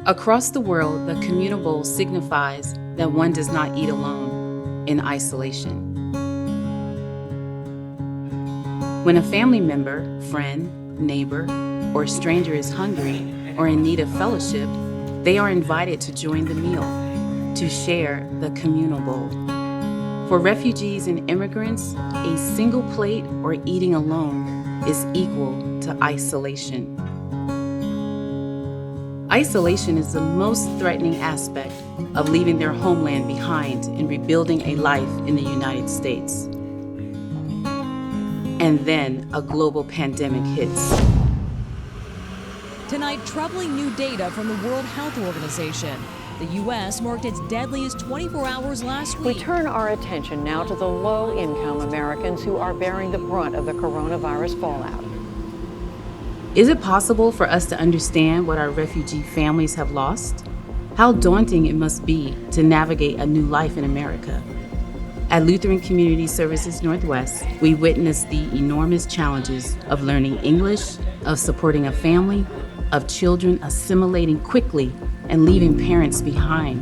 Across the world, the Communal Bowl signifies that one does not eat alone in isolation. When a family member, friend, neighbor, or stranger is hungry or in need of fellowship, they are invited to join the meal, to share the Communal Bowl. For refugees and immigrants, a single plate or eating alone is equal to isolation. Isolation is the most threatening aspect of leaving their homeland behind and rebuilding a life in the United States. And then a global pandemic hits. Tonight, troubling new data from the World Health Organization. The U.S. marked its deadliest 24 hours last week. We turn our attention now to the low-income Americans who are bearing the brunt of the coronavirus fallout. Is it possible for us to understand what our refugee families have lost? How daunting it must be to navigate a new life in America. At Lutheran Community Services Northwest, we witnessed the enormous challenges of learning English, of supporting a family, of children assimilating quickly and leaving parents behind,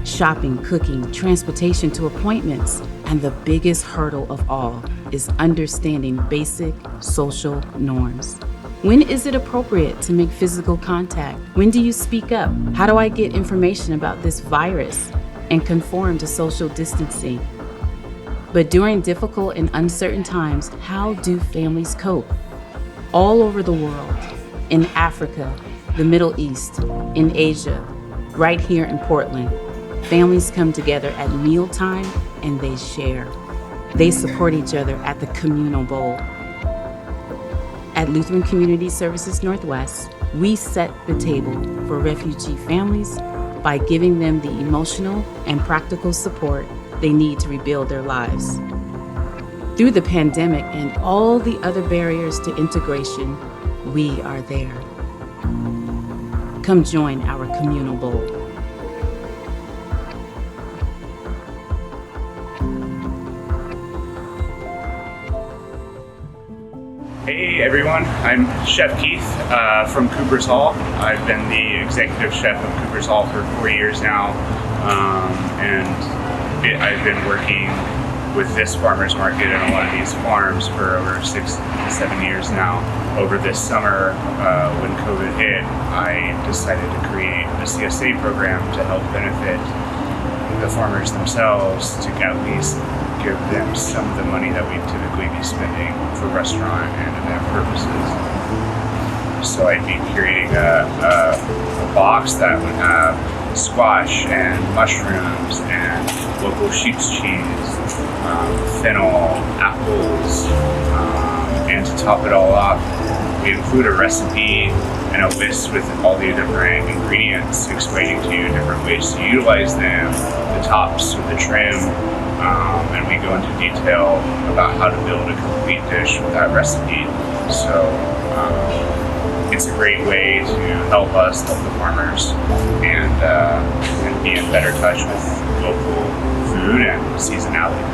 shopping, cooking, transportation to appointments, and the biggest hurdle of all is understanding basic social norms. When is it appropriate to make physical contact? When do you speak up? How do I get information about this virus and conform to social distancing? But during difficult and uncertain times, how do families cope? All over the world, in Africa, the Middle East, in Asia, right here in Portland, families come together at mealtime and they share. They support each other at the Communal Bowl. At Lutheran Community Services Northwest, we set the table for refugee families by giving them the emotional and practical support they need to rebuild their lives. Through the pandemic and all the other barriers to integration, we are there. Come join our Communal Bowl. Hey everyone, I'm Chef Keith from Cooper's Hall. I've been the executive chef of Cooper's Hall for 4 years now, and I've been working with this farmer's market and a lot of these farms for over 6 to 7 years now. Over this summer, when COVID hit, I decided to create a CSA program to help benefit the farmers themselves, to at least give them some of the money that we typically be spending for restaurant and event purposes. So I'd be creating a box that would have squash and mushrooms and local sheep's cheese, fennel, apples, and to top it all off, we include a recipe and a list with all the different ingredients, explaining to you different ways to utilize them, the tops with the trim, and we go into detail about how to build a complete dish with that recipe. So it's a great way to help us help the farmers and be in better touch with local food and seasonality.